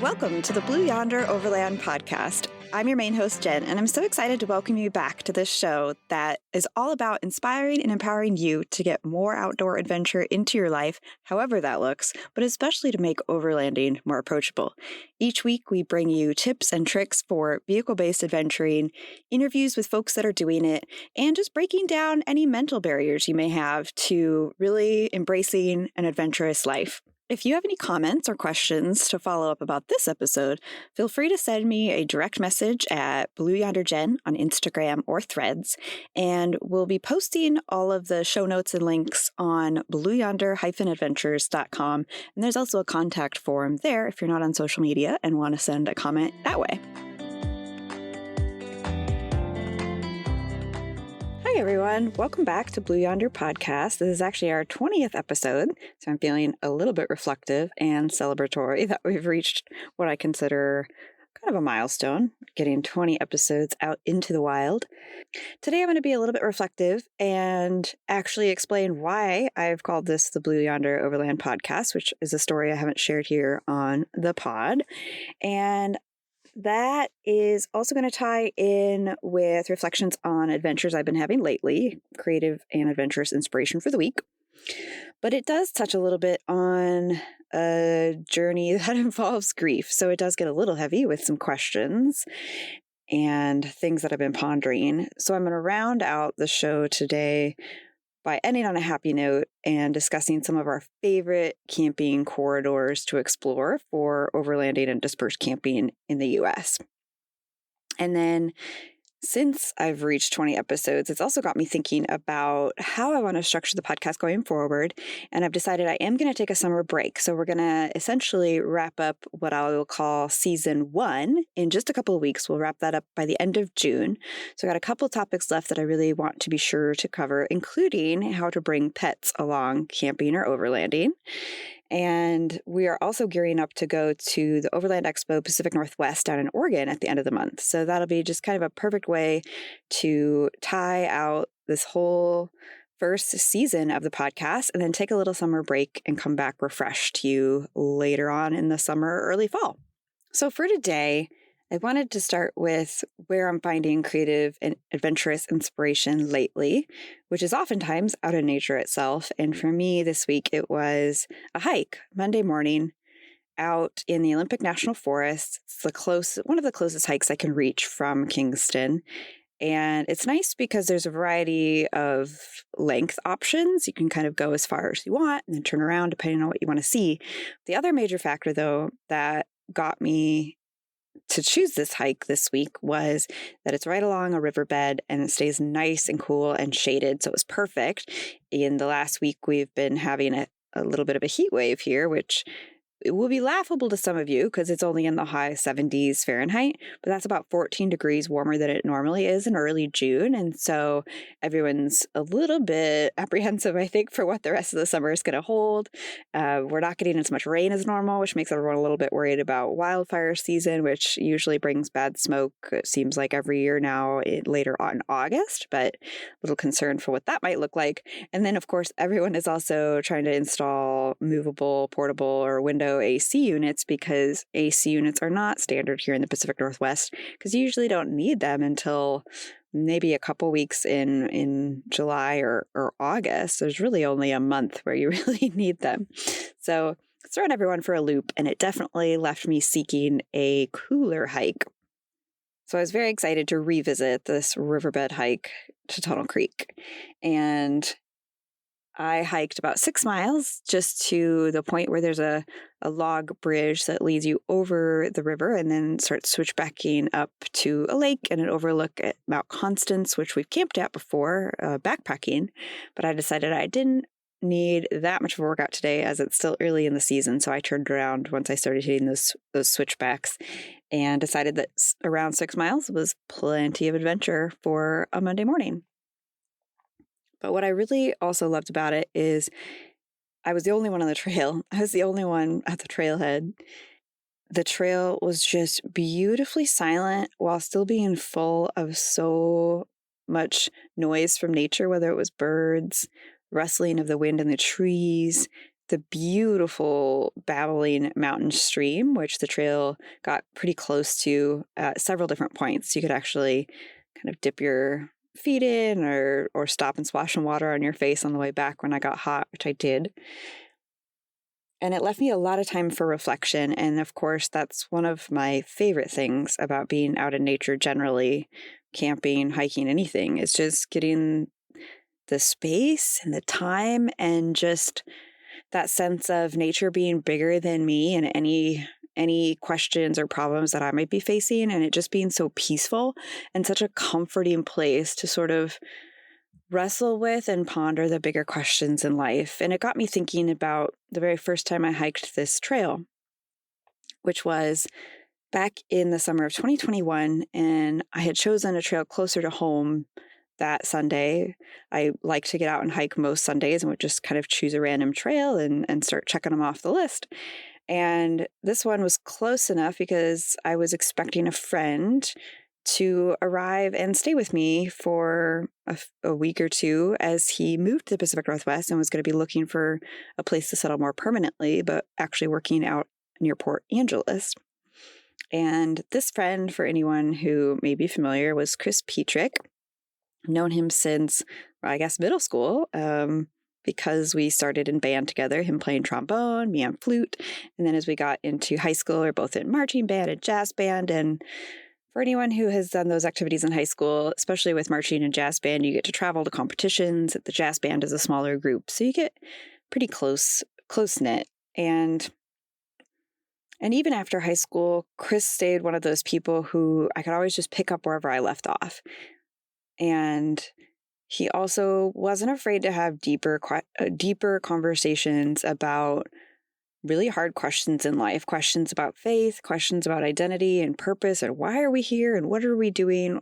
Welcome to the Blue Yonder Overland podcast. I'm your main host, Jen, and I'm so excited to welcome you back to this show that is all about inspiring and empowering you to get more outdoor adventure into your life, however that looks, but especially to make overlanding more approachable. Each week, we bring you tips and tricks for vehicle-based adventuring, interviews with folks that are doing it, and just breaking down any mental barriers you may have to really embracing an adventurous life. If you have any comments or questions to follow up about this episode, feel free to send me a direct message at Blue Yonder Jen on Instagram or Threads, and we'll be posting all of the show notes and links on blueyonder-adventures.com, and there's also a contact form there if you're not on social media and want to send a comment that way. Hi, everyone. Welcome back to Blue Yonder Podcast. This is actually our 20th episode, so I'm feeling a little bit reflective and celebratory that we've reached what I consider kind of a milestone, getting 20 episodes out into the wild. Today, I'm going to be a little bit reflective and actually explain why I've called this the Blue Yonder Overland Podcast, which is a story I haven't shared here on the pod. And that is also going to tie in with reflections on adventures I've been having lately, creative and adventurous inspiration for the week. But it does touch a little bit on a journey that involves grief. So it does get a little heavy with some questions and things that I've been pondering. So I'm going to round out the show today by ending on a happy note and discussing some of our favorite camping corridors to explore for overlanding and dispersed camping in the U.S. And then, since I've reached 20 episodes, it's also got me thinking about how I want to structure the podcast going forward. And I've decided I am going to take a summer break. So we're going to essentially wrap up what I will call season 1 in just a couple of weeks. We'll wrap that up by the end of June. So I got a couple topics left that I really want to be sure to cover, including how to bring pets along camping or overlanding. And we are also gearing up to go to the Overland Expo Pacific Northwest down in Oregon at the end of the month. So that'll be just kind of a perfect way to tie out this whole first season of the podcast and then take a little summer break and come back refreshed to you later on in the summer or early fall. So for today, I wanted to start with where I'm finding creative and adventurous inspiration lately, which is oftentimes out in nature itself. And for me this week, it was a hike Monday morning out in the Olympic National Forest. It's one of the closest hikes I can reach from Kingston. And it's nice because there's a variety of length options. You can kind of go as far as you want and then turn around depending on what you want to see. The other major factor, though, that got me to choose this hike this week was that it's right along a riverbed and it stays nice and cool and shaded. So it was perfect. In the last week, we've been having a little bit of a heat wave here, which it will be laughable to some of you because it's only in the high 70s Fahrenheit, but that's about 14 degrees warmer than it normally is in early June. And so everyone's a little bit apprehensive, I think, for what the rest of the summer is going to hold. We're not getting as much rain as normal, which makes everyone a little bit worried about wildfire season, which usually brings bad smoke. It seems like every year now, later on August, but a little concerned for what that might look like. And then, of course, everyone is also trying to install movable, portable, or window AC units because AC units are not standard here in the Pacific Northwest because you usually don't need them until maybe a couple weeks in July or August. There's really only a month where you really need them. So it's thrown everyone for a loop, and it definitely left me seeking a cooler hike. So I was very excited to revisit this riverbed hike to Tunnel Creek. And I hiked about 6 miles just to the point where there's a log bridge that leads you over the river and then starts switchbacking up to a lake and an overlook at Mount Constance, which we've camped at before, backpacking. But I decided I didn't need that much of a workout today as it's still early in the season. So I turned around once I started hitting those switchbacks and decided that around 6 miles was plenty of adventure for a Monday morning. But what I really also loved about it is I was the only one on the trail. I was the only one at the trailhead. The trail was just beautifully silent while still being full of so much noise from nature, whether it was birds, rustling of the wind in the trees, the beautiful babbling mountain stream, which the trail got pretty close to at several different points. You could actually kind of dip your feet in or stop and splash some water on your face on the way back when I got hot, which I did. And it left me a lot of time for reflection. And of course, that's one of my favorite things about being out in nature generally, camping, hiking, anything, is just getting the space and the time and just that sense of nature being bigger than me and any questions or problems that I might be facing, and it just being so peaceful and such a comforting place to sort of wrestle with and ponder the bigger questions in life. And it got me thinking about the very first time I hiked this trail, which was back in the summer of 2021. And I had chosen a trail closer to home that Sunday. I like to get out and hike most Sundays and would just kind of choose a random trail and start checking them off the list. And this one was close enough because I was expecting a friend to arrive and stay with me for a week or two as he moved to the Pacific Northwest and was going to be looking for a place to settle more permanently, but actually working out near Port Angeles. And this friend, for anyone who may be familiar, was Chris Petrick. I've known him since, well, I guess, middle school, because we started in band together, him playing trombone, me on flute. And then as we got into high school, we're both in marching band and jazz band. And for anyone who has done those activities in high school, especially with marching and jazz band, you get to travel to competitions. The jazz band is a smaller group, so you get pretty close-knit. And even after high school, Chris stayed one of those people who I could always just pick up wherever I left off. And he also wasn't afraid to have deeper conversations about really hard questions in life, questions about faith, questions about identity and purpose, and why are we here and what are we doing,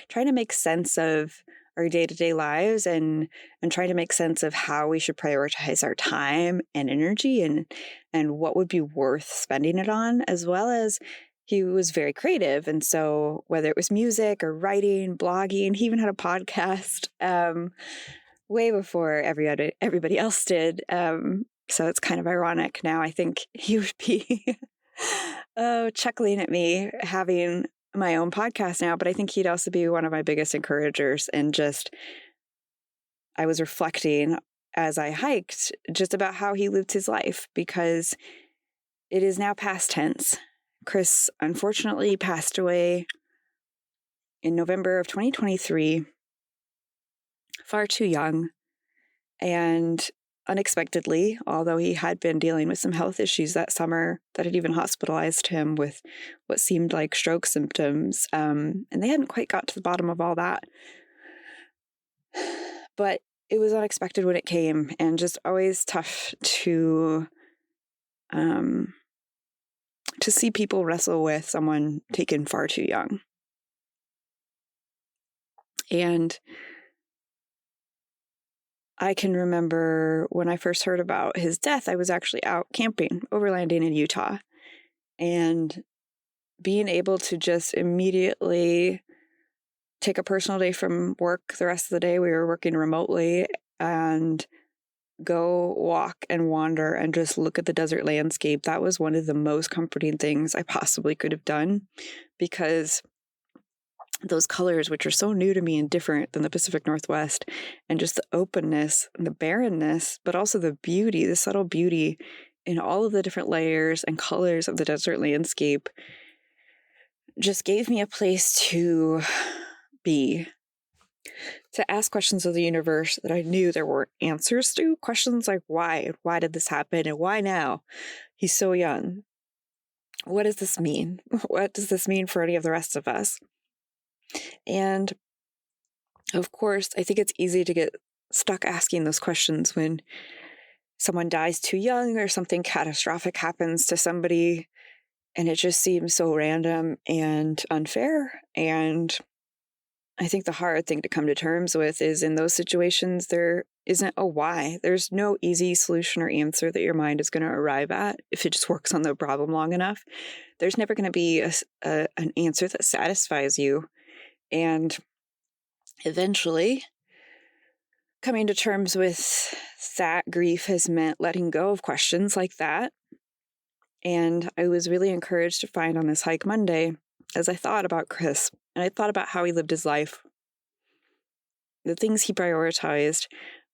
trying to make sense of our day-to-day lives and trying to make sense of how we should prioritize our time and energy and what would be worth spending it on, as well as he was very creative. And so whether it was music or writing, blogging, he even had a podcast way before everybody else did. So it's kind of ironic now. I think he would be chuckling at me having my own podcast now, but I think he'd also be one of my biggest encouragers. And just, I was reflecting as I hiked just about how he lived his life, because it is now past tense. Chris unfortunately passed away in November of 2023, far too young. And unexpectedly, although he had been dealing with some health issues that summer that had even hospitalized him with what seemed like stroke symptoms. And they hadn't quite got to the bottom of all that. But it was unexpected when it came, and just always tough to see people wrestle with someone taken far too young. And I can remember when I first heard about his death, I was actually out camping, overlanding in Utah, and being able to just immediately take a personal day from work. The rest of the day we were working remotely, and go walk and wander and just look at the desert landscape. That was one of the most comforting things I possibly could have done, because those colors, which are so new to me and different than the Pacific Northwest, and just the openness and the barrenness, but also the beauty, the subtle beauty in all of the different layers and colors of the desert landscape, just gave me a place to be, to ask questions of the universe that I knew there weren't answers to. Questions like why did this happen, and why now? He's so young. What does this mean? What does this mean for any of the rest of us? And of course, I think it's easy to get stuck asking those questions when someone dies too young or something catastrophic happens to somebody, and it just seems so random and unfair. And I think the hard thing to come to terms with is, in those situations, there isn't a why. There's no easy solution or answer that your mind is going to arrive at if it just works on the problem long enough. There's never going to be an answer that satisfies you. And eventually, coming to terms with that grief has meant letting go of questions like that. And I was really encouraged to find on this hike Monday, as I thought about Chris, and I thought about how he lived his life, the things he prioritized,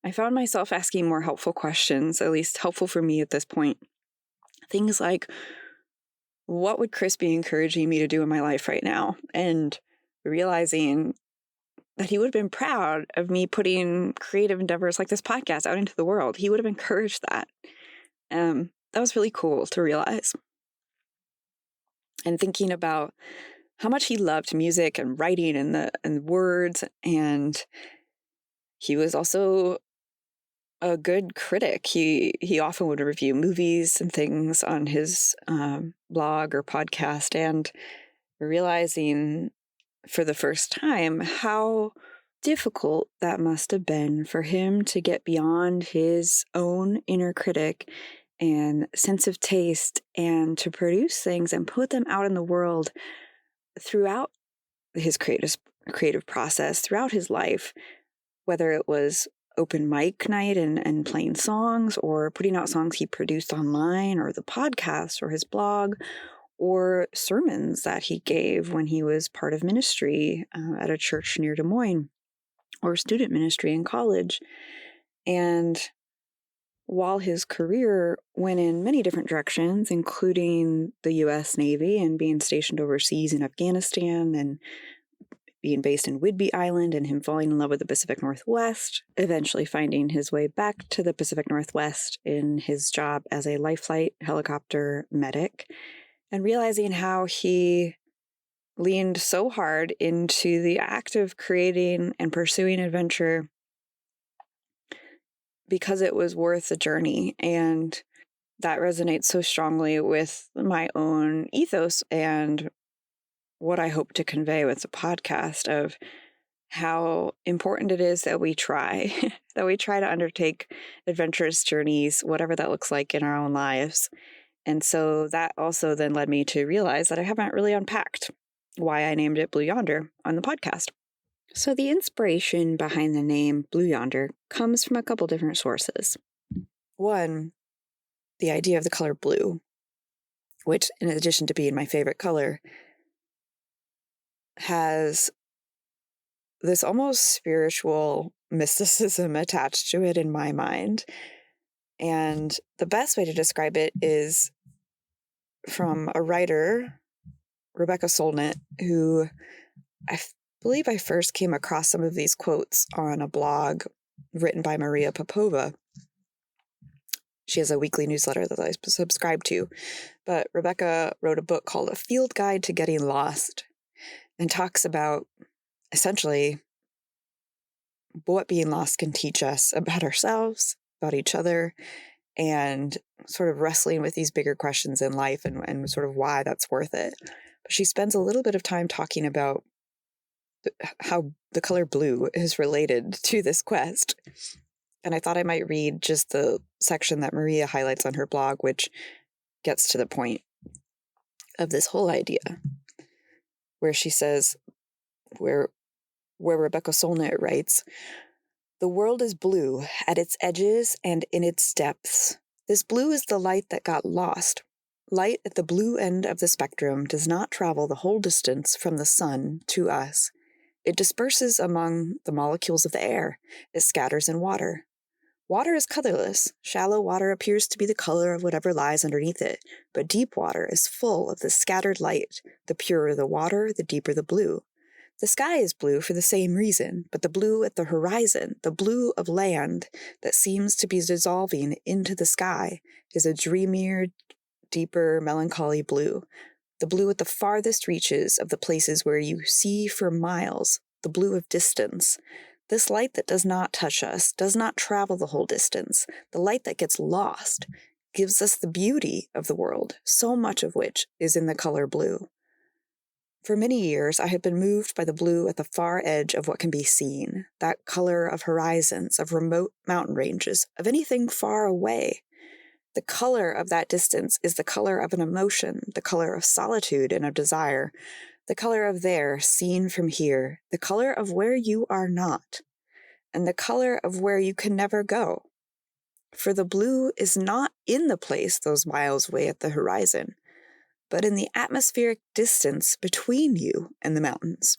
I found myself asking more helpful questions, at least helpful for me at this point. Things like, what would Chris be encouraging me to do in my life right now? And realizing that he would have been proud of me putting creative endeavors like this podcast out into the world. He would have encouraged that. That was really cool to realize. And thinking about how much he loved music and writing and words, and he was also a good critic. He often would review movies and things on his blog or podcast, and realizing for the first time how difficult that must have been for him to get beyond his own inner critic and sense of taste and to produce things and put them out in the world throughout his creative process, throughout his life, whether it was open mic night and playing songs, or putting out songs he produced online, or the podcast, or his blog, or sermons that he gave when he was part of ministry at a church near Des Moines, or student ministry in college. And while his career went in many different directions, including the U.S. Navy and being stationed overseas in Afghanistan and being based in Whidbey Island, and him falling in love with the Pacific Northwest, eventually finding his way back to the Pacific Northwest in his job as a life flight helicopter medic, and realizing how he leaned so hard into the act of creating and pursuing adventure because it was worth the journey. And that resonates so strongly with my own ethos and what I hope to convey with the podcast, of how important it is that we try, that we try to undertake adventurous journeys, whatever that looks like in our own lives. And so that also then led me to realize that I haven't really unpacked why I named it Blue Yonder on the podcast. So the inspiration behind the name Blue Yonder comes from a couple different sources. One, the idea of the color blue, which, in addition to being my favorite color, has this almost spiritual mysticism attached to it in my mind. And the best way to describe it is from a writer, Rebecca Solnit, who I believe I first came across some of these quotes on a blog written by Maria Popova. She has a weekly newsletter that I subscribe to. But Rebecca wrote a book called A Field Guide to Getting Lost, and talks about essentially what being lost can teach us about ourselves, about each other, and sort of wrestling with these bigger questions in life and sort of why that's worth it. But she spends a little bit of time talking about how the color blue is related to this quest. And I thought I might read just the section that Maria highlights on her blog, which gets to the point of this whole idea, where she says, where Rebecca Solnit writes, "The world is blue at its edges and in its depths. This blue is the light that got lost. Light at the blue end of the spectrum does not travel the whole distance from the sun to us. It disperses among the molecules of the air. It scatters in water. Water is colorless. Shallow water appears to be the color of whatever lies underneath it, but deep water is full of the scattered light. The purer the water, the deeper the blue. The sky is blue for the same reason, but the blue at the horizon, the blue of land that seems to be dissolving into the sky, is a dreamier, deeper, melancholy blue. The blue at the farthest reaches of the places where you see for miles, the blue of distance. This light that does not touch us, does not travel the whole distance, the light that gets lost, gives us the beauty of the world, so much of which is in the color blue. For many years, I have been moved by the blue at the far edge of what can be seen, that color of horizons, of remote mountain ranges, of anything far away. The color of that distance is the color of an emotion, the color of solitude and of desire, the color of there, seen from here, the color of where you are not. and the color of where you can never go. For the blue is not in the place those miles away at the horizon, but in the atmospheric distance between you and the mountains.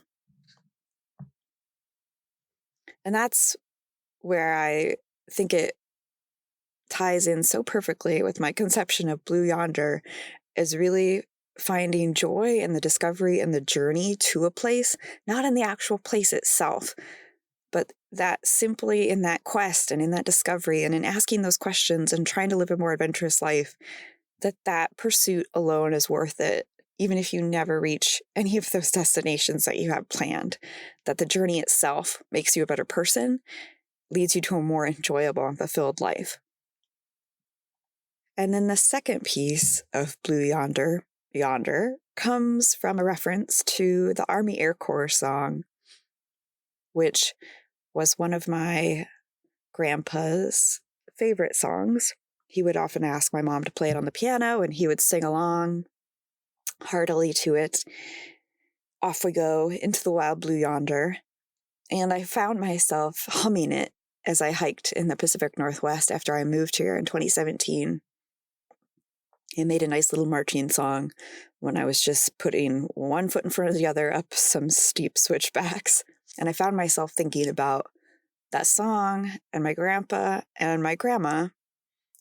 And that's where I think it ties in so perfectly with my conception of Blue Yonder, is really finding joy in the discovery and the journey to a place, not in the actual place itself, but that simply in that quest and in that discovery and in asking those questions and trying to live a more adventurous life, that pursuit alone is worth it, even if you never reach any of those destinations that you have planned, that the journey itself makes you a better person, leads you to a more enjoyable and fulfilled life. And then the second piece of Blue Yonder, comes from a reference to the Army Air Corps song, which was one of my grandpa's favorite songs. He would often ask my mom to play it on the piano, and he would sing along heartily to it. Off we go into the wild blue yonder. And I found myself humming it as I hiked in the Pacific Northwest after I moved here in 2017. It made a nice little marching song when I was just putting one foot in front of the other up some steep switchbacks. And I found myself thinking about that song and my grandpa and my grandma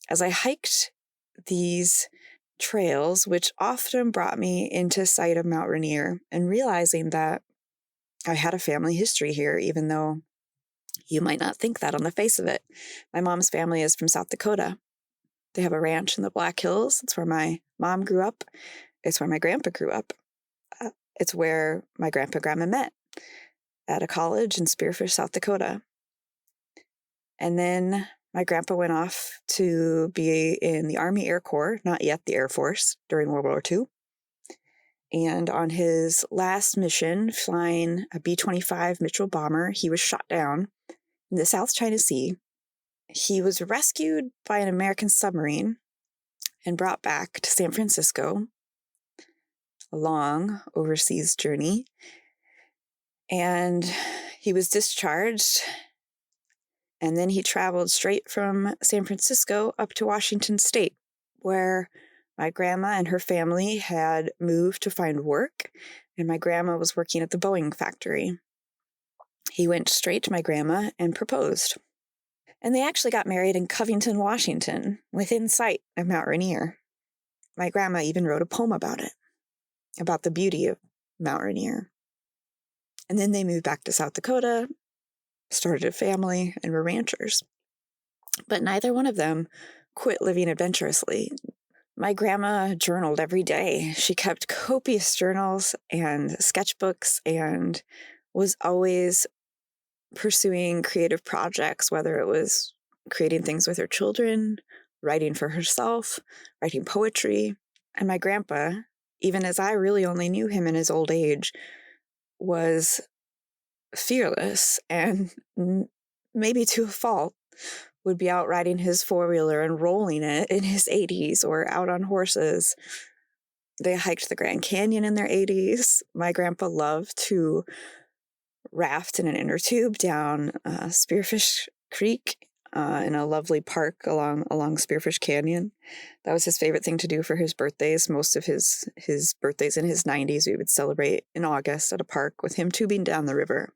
as I hiked these trails, which often brought me into sight of Mount Rainier, and realizing that I had a family history here, even though you might not think that on the face of it. My mom's family is from South Dakota. They have a ranch in the Black Hills. It's where my mom grew up. It's where my grandpa grew up. It's where my grandpa and grandma met at a college in Spearfish, South Dakota. And then my grandpa went off to be in the Army Air Corps, not yet the Air Force, during World War II. And on his last mission, flying a B-25 Mitchell bomber, he was shot down in the South China Sea. He was rescued by an American submarine and brought back to San Francisco, a long overseas journey. And he was discharged, and then he traveled straight from San Francisco up to Washington State, where my grandma and her family had moved to find work, and my grandma was working at the Boeing factory. He went straight to my grandma and proposed. And they actually got married in Covington, Washington, within sight of Mount Rainier. My grandma even wrote a poem about it, about the beauty of Mount Rainier. And then they moved back to South Dakota, started a family, and were ranchers. But neither one of them quit living adventurously. My grandma journaled every day. She kept copious journals and sketchbooks and was always pursuing creative projects, whether it was creating things with her children, writing for herself, writing poetry. And my grandpa, even as I really only knew him in his old age, was fearless and maybe to a fault would be out riding his four-wheeler and rolling it in his 80s or out on horses. They hiked the Grand Canyon in their 80s. My grandpa loved to raft in an inner tube down Spearfish Creek in a lovely park along Spearfish Canyon. That was his favorite thing to do for his birthdays. Most of his birthdays in his 90s we would celebrate in August at a park with him tubing down the river.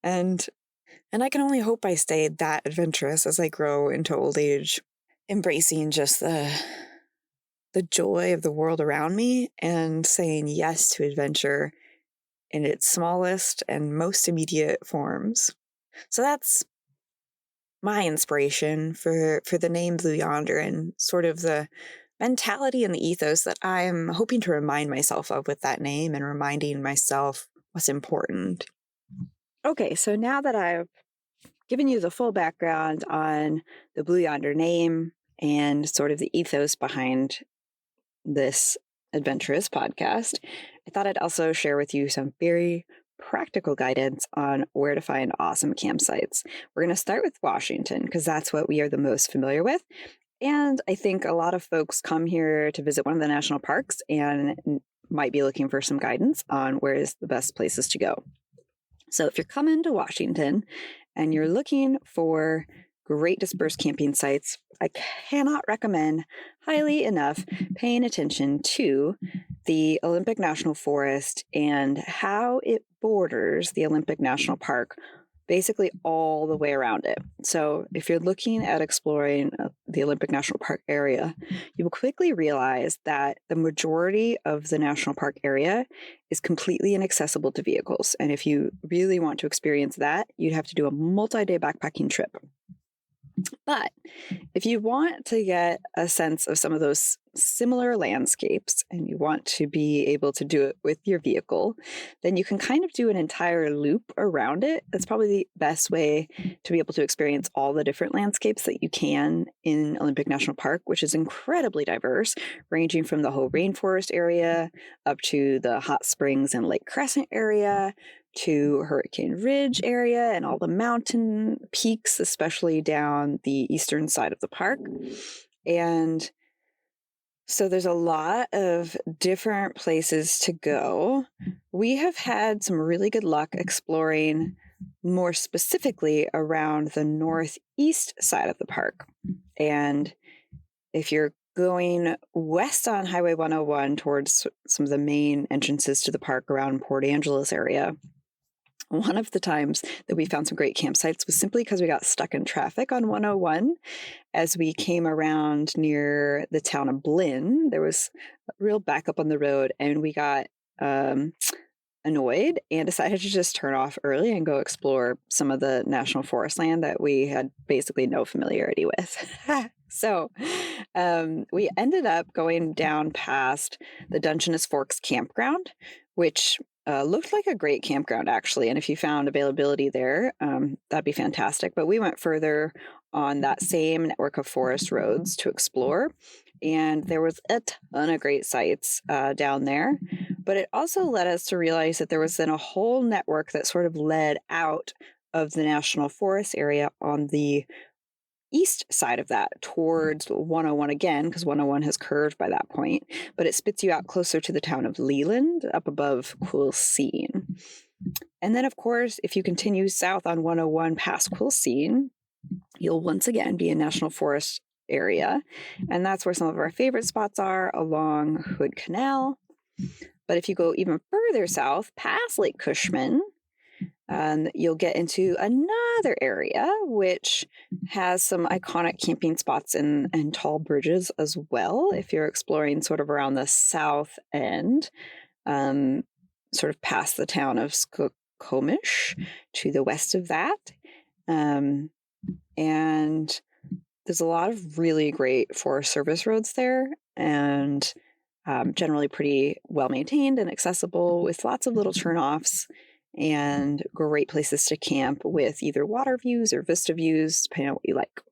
And I can only hope I stayed that adventurous as I grow into old age, embracing just the joy of the world around me and saying yes to adventure in its smallest and most immediate forms. So that's my inspiration for the name Blue Yonder, and sort of the mentality and the ethos that I'm hoping to remind myself of with that name, and reminding myself what's important. Okay, so now that I've given you the full background on the Blue Yonder name and sort of the ethos behind this adventurous podcast, I thought I'd also share with you some very practical guidance on where to find awesome campsites. We're going to start with Washington because that's what we are the most familiar with. And I think a lot of folks come here to visit one of the national parks and might be looking for some guidance on where is the best places to go. So if you're coming to Washington and you're looking for great dispersed camping sites, I cannot recommend highly enough paying attention to the Olympic National Forest and how it borders the Olympic National Park basically all the way around it. So if you're looking at exploring the Olympic National Park area, you will quickly realize that the majority of the national park area is completely inaccessible to vehicles. And if you really want to experience that, you'd have to do a multi-day backpacking trip. But if you want to get a sense of some of those similar landscapes and you want to be able to do it with your vehicle, then you can kind of do an entire loop around it. That's probably the best way to be able to experience all the different landscapes that you can in Olympic National Park, which is incredibly diverse, ranging from the whole rainforest area up to the hot springs and Lake Crescent area, to Hurricane Ridge area and all the mountain peaks, especially down the eastern side of the park. And so there's a lot of different places to go. We have had some really good luck exploring more specifically around the northeast side of the park. And if you're going west on Highway 101 towards some of the main entrances to the park around Port Angeles area, one of the times that we found some great campsites was simply because we got stuck in traffic on 101 as we came around near the town of Blinn. There was a real backup on the road, and we got annoyed and decided to just turn off early and go explore some of the national forest land that we had basically no familiarity with. So we ended up going down past the Dungeness Forks campground, which looked like a great campground, actually. And if you found availability there, that'd be fantastic. But we went further on that same network of forest roads to explore. And there was a ton of great sites down there. But it also led us to realize that there was then a whole network that sort of led out of the national forest area on the east side of that towards 101 again, because 101 has curved by that point, but it spits you out closer to the town of Leland up above Quilcene. And then, of course, if you continue south on 101 past Quilcene, you'll once again be in national forest area. And that's where some of our favorite spots are along Hood Canal. But if you go even further south past Lake Cushman, you'll get into another area which has some iconic camping spots and tall bridges as well. If you're exploring sort of around the south end, sort of past the town of Skokomish to the west of that. And there's a lot of really great Forest Service roads there, and generally pretty well maintained and accessible with lots of little turnoffs and great places to camp with either water views or vista views, depending on what you like.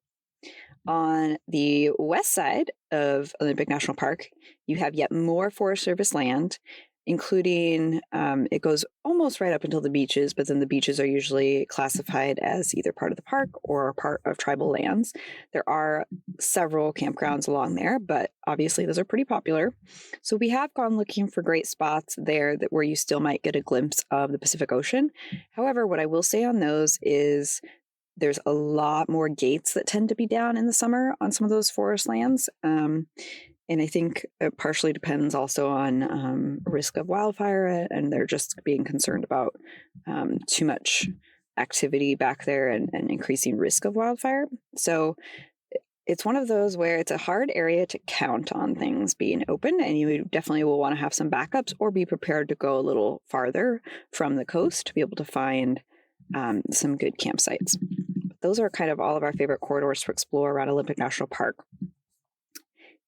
On the west side of Olympic National Park, you have yet more Forest Service land, including, it goes almost right up until the beaches, but then the beaches are usually classified as either part of the park or part of tribal lands. There are several campgrounds along there, but obviously those are pretty popular. So we have gone looking for great spots there where you still might get a glimpse of the Pacific Ocean. However, what I will say on those is there's a lot more gates that tend to be down in the summer on some of those forest lands. And I think it partially depends also on risk of wildfire, and they're just being concerned about too much activity back there and increasing risk of wildfire. So it's one of those where it's a hard area to count on things being open, and you definitely will want to have some backups or be prepared to go a little farther from the coast to be able to find some good campsites. Those are kind of all of our favorite corridors to explore around Olympic National Park.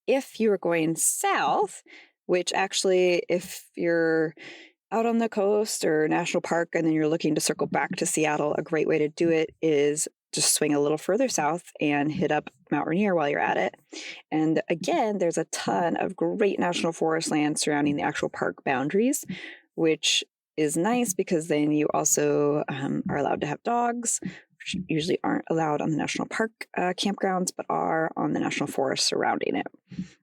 If you are going south, which actually, if you're out on the coast or national park and then you're looking to circle back to Seattle, a great way to do it is just swing a little further south and hit up Mount Rainier while you're at it. And again, there's a ton of great national forest land surrounding the actual park boundaries, which is nice because then you also are allowed to have dogs, which usually aren't allowed on the national park campgrounds, but are on the national forest surrounding it.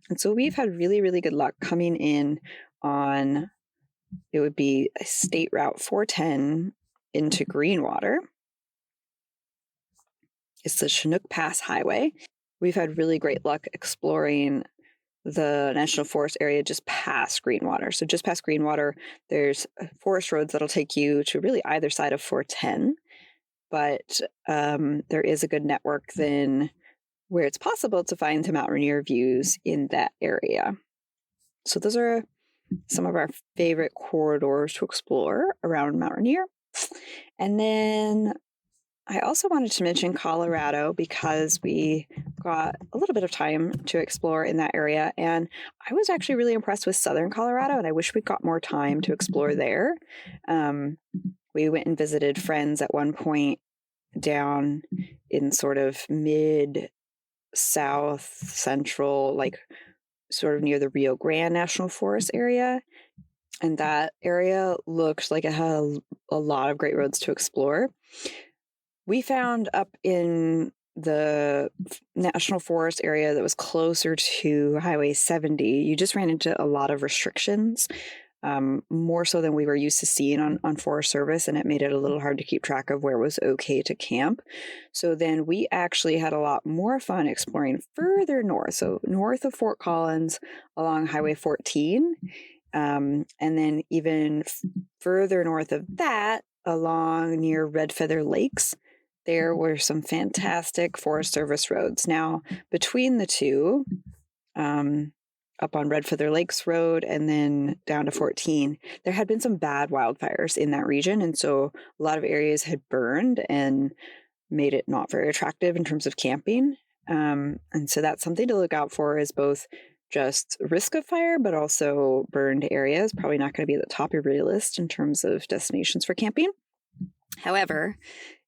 And so we've had really, really good luck coming in on, it would be State Route 410 into Greenwater. It's the Chinook Pass Highway. We've had really great luck exploring the National Forest area just past Greenwater. So just past Greenwater, there's forest roads that'll take you to really either side of 410. But there is a good network then where it's possible to find some Mount Rainier views in that area. So those are some of our favorite corridors to explore around Mount Rainier. And then I also wanted to mention Colorado because we got a little bit of time to explore in that area. And I was actually really impressed with Southern Colorado, and I wish we got more time to explore there. We went and visited friends at one point down in sort of mid-south central, like sort of near the Rio Grande National Forest area. And that area looked like it had a lot of great roads to explore. We found up in the National Forest area that was closer to Highway 70, you just ran into a lot of restrictions, more so than we were used to seeing on Forest Service, and it made it a little hard to keep track of where was okay to camp. So then we actually had a lot more fun exploring further north, so north of Fort Collins along Highway 14, and then even further north of that along near Red Feather Lakes. There were some fantastic Forest Service roads. Now, between the two, up on Red Feather Lakes Road and then down to 14, there had been some bad wildfires in that region. And so a lot of areas had burned and made it not very attractive in terms of camping. And so that's something to look out for, is both just risk of fire, but also burned areas. Probably not going to be at the top of your list in terms of destinations for camping. However,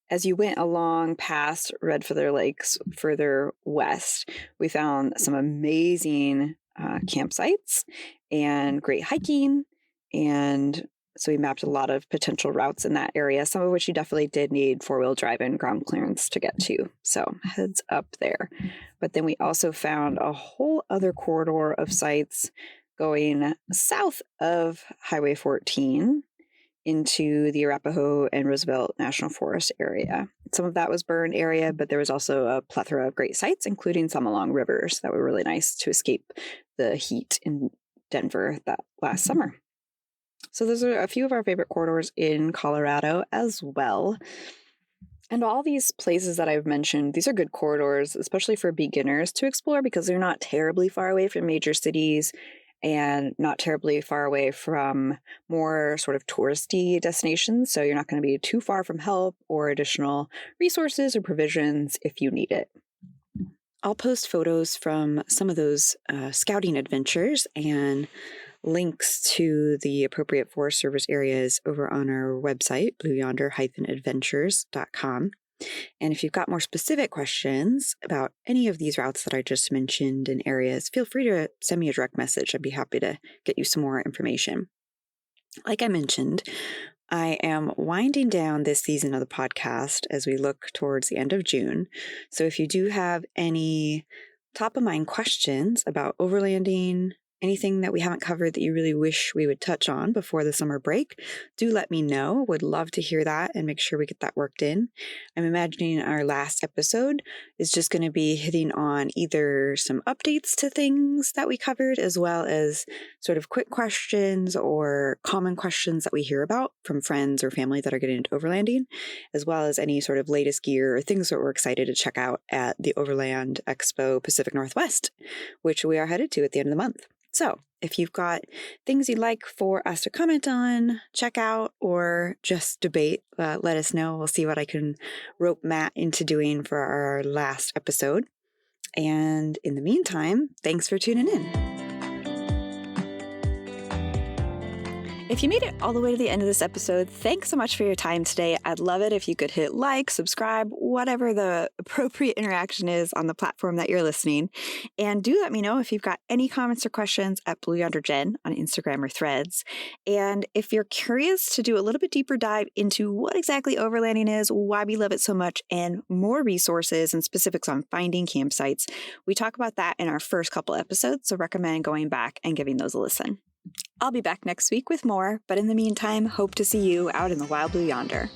as you went along past Red Feather Lakes further west, we found some amazing campsites and great hiking. And so we mapped a lot of potential routes in that area, some of which you definitely did need four-wheel drive and ground clearance to get to. So heads up there. But then we also found a whole other corridor of sites going south of Highway 14 into the Arapahoe and Roosevelt National Forest area. Some of that was burned area, but there was also a plethora of great sites, including some along rivers that were really nice to escape the heat in Denver that last summer. So those are a few of our favorite corridors in Colorado as well. And all these places that I've mentioned, these are good corridors, especially for beginners to explore, because they're not terribly far away from major cities and not terribly far away from more sort of touristy destinations. So you're not going to be too far from help or additional resources or provisions if you need it. I'll post photos from some of those scouting adventures and links to the appropriate Forest Service areas over on our website, blueyonder-adventures.com. And if you've got more specific questions about any of these routes that I just mentioned and areas, feel free to send me a direct message. I'd be happy to get you some more information. Like I mentioned, I am winding down this season of the podcast as we look towards the end of June. So if you do have any top of mind questions about overlanding, anything that we haven't covered that you really wish we would touch on before the summer break, do let me know. Would love to hear that and make sure we get that worked in. I'm imagining our last episode is just going to be hitting on either some updates to things that we covered, as well as sort of quick questions or common questions that we hear about from friends or family that are getting into overlanding, as well as any sort of latest gear or things that we're excited to check out at the Overland Expo Pacific Northwest, which we are headed to at the end of the month. So if you've got things you'd like for us to comment on, check out, or just debate, let us know. We'll see what I can rope Matt into doing for our last episode. And in the meantime, thanks for tuning in. If you made it all the way to the end of this episode, thanks so much for your time today. I'd love it if you could hit like, subscribe, whatever the appropriate interaction is on the platform that you're listening. And do let me know if you've got any comments or questions at BlueYonderGen on Instagram or Threads. And if you're curious to do a little bit deeper dive into what exactly overlanding is, why we love it so much, and more resources and specifics on finding campsites, we talk about that in our first couple episodes, so recommend going back and giving those a listen. I'll be back next week with more, but in the meantime, hope to see you out in the wild blue yonder.